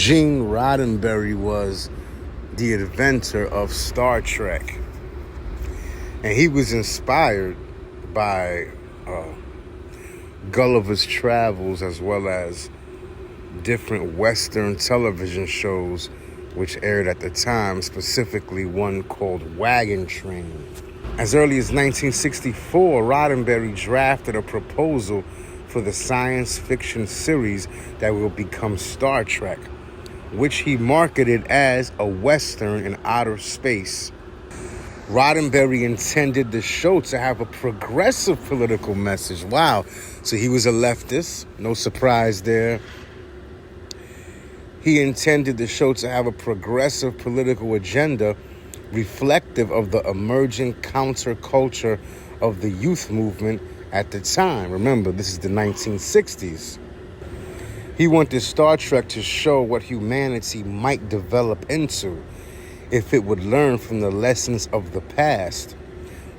Gene Roddenberry was the inventor of Star Trek. And he was inspired by Gulliver's Travels, as well as different Western television shows which aired at the time, specifically one called Wagon Train. As early as 1964, Roddenberry drafted a proposal for the science fiction series that will become Star Trek, which he marketed as a Western in outer space. Roddenberry intended the show to have a progressive political message. Wow. So he was a leftist. No surprise there. He intended the show to have a progressive political agenda reflective of the emerging counterculture of the youth movement at the time. Remember, this is the 1960s. He wanted Star Trek to show what humanity might develop into if it would learn from the lessons of the past,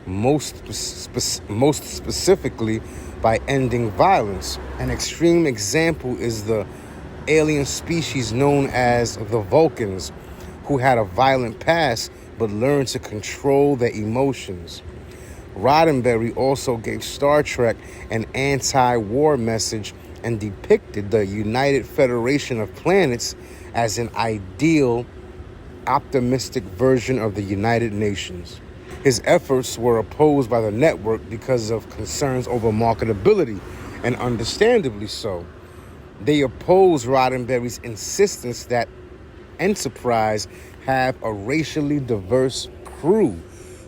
most specifically by ending violence. An extreme example is the alien species known as the Vulcans, who had a violent past but learned to control their emotions. Roddenberry also gave Star Trek an anti-war message and depicted the United Federation of Planets as an ideal, optimistic version of the United Nations. His efforts were opposed by the network because of concerns over marketability, and understandably so. They opposed Roddenberry's insistence that Enterprise have a racially diverse crew.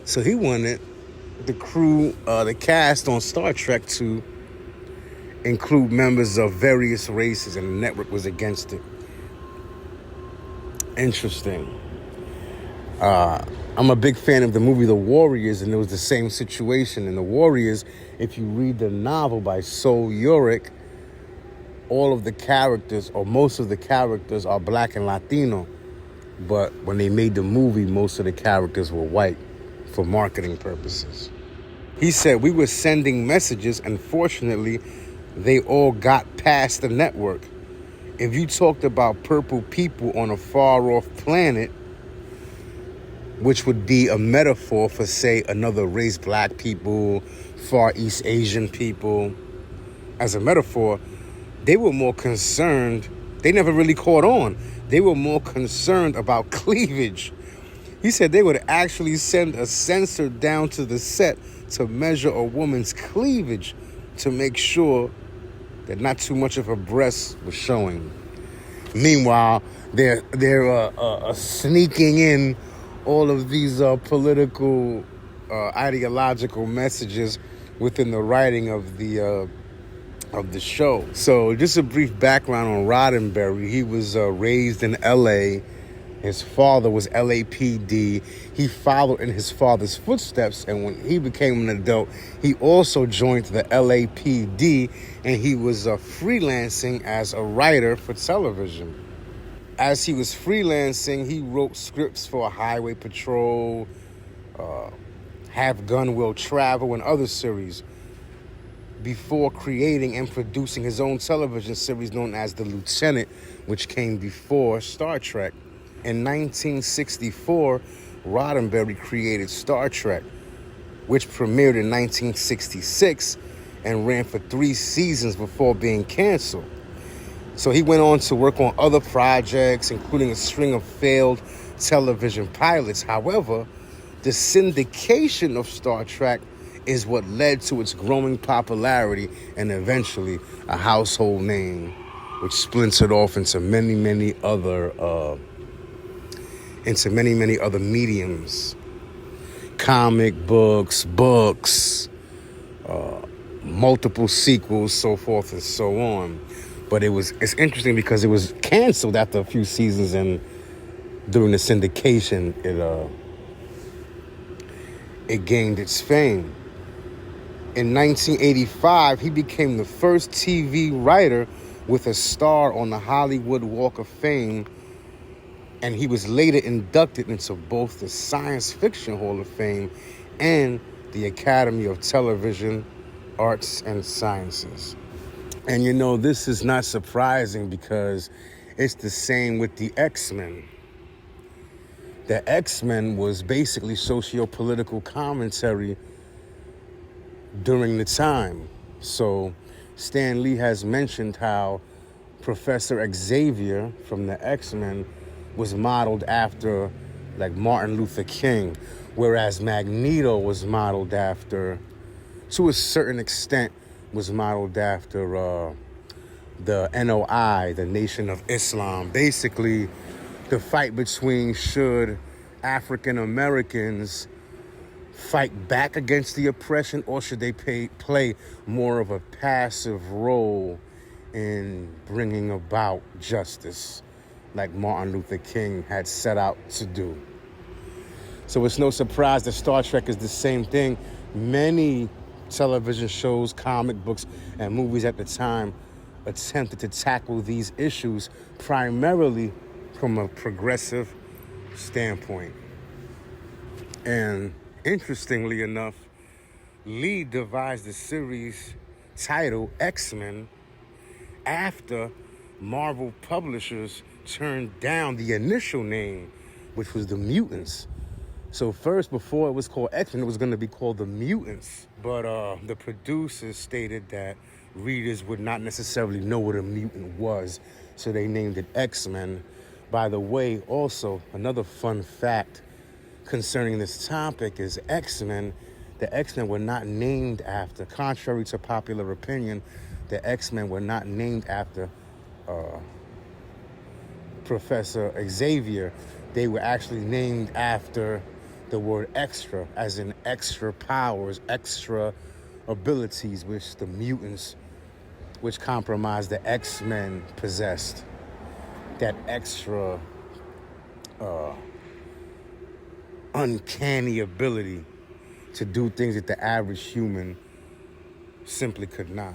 So he wanted the crew, the cast on Star Trek to include members of various races, and the network was against it. Interesting. I'm a big fan of the movie The Warriors, and it was the same situation. In The Warriors, if you read the novel by Sol Yurick, all of the characters, or most of the characters, are black and Latino. But when they made the movie, most of the characters were white for marketing purposes. He said, "We were sending messages, and fortunately, they all got past the network. If you talked about purple people on a far-off planet, which would be a metaphor for, say, another race, black people, Far East Asian people, as a metaphor, they were more concerned. They never really caught on. They were more concerned about cleavage." He said they would actually send a sensor down to the set to measure a woman's cleavage to make sure that not too much of her breasts was showing. Meanwhile, they're sneaking in all of these political, ideological messages within the writing of the show. So just a brief background on Roddenberry. He was raised in L.A. His father was LAPD. He followed in his father's footsteps, and when he became an adult, he also joined the LAPD, and he was freelancing as a writer for television. As he was freelancing, he wrote scripts for Highway Patrol, Have Gun Will Travel, and other series, before creating and producing his own television series known as The Lieutenant, which came before Star Trek. In 1964, Roddenberry created Star Trek, which premiered in 1966 and ran for 3 seasons before being canceled. So he went on to work on other projects, including a string of failed television pilots. However, the syndication of Star Trek is what led to its growing popularity and eventually a household name, which splintered off into many other mediums. Comic books, multiple sequels, so forth and so on. But it's interesting because it was canceled after a few seasons, and during the syndication, it gained its fame. In 1985, he became the first TV writer with a star on the Hollywood Walk of Fame, and he was later inducted into both the Science Fiction Hall of Fame and the Academy of Television Arts and Sciences. And this is not surprising because It's the same with the X-Men. The X-Men was basically socio-political commentary during the time. So Stan Lee has mentioned how Professor Xavier from the X-Men was modeled after like Martin Luther King, whereas Magneto was modeled after, to a certain extent, was modeled after the NOI, the Nation of Islam. Basically, the fight between should African Americans fight back against the oppression, or should they play more of a passive role in bringing about justice, like Martin Luther King had set out to do. So it's no surprise that Star Trek is the same thing. Many television shows, comic books, and movies at the time attempted to tackle these issues primarily from a progressive standpoint. And interestingly enough, Lee devised the series title X-Men after Marvel publishers turned down the initial name, which was the Mutants. So first, before it was called X-Men, it was going to be called the Mutants. But the producers stated that readers would not necessarily know what a mutant was, so they named it X-Men. By the way, also, another fun fact concerning this topic is X-Men. The X-Men were not named after, contrary to popular opinion, the X-Men were not named after Professor Xavier. They were actually named after the word extra, as in extra powers, extra abilities, which the mutants, which compromised the X-Men, possessed. That extra uncanny ability to do things that the average human simply could not.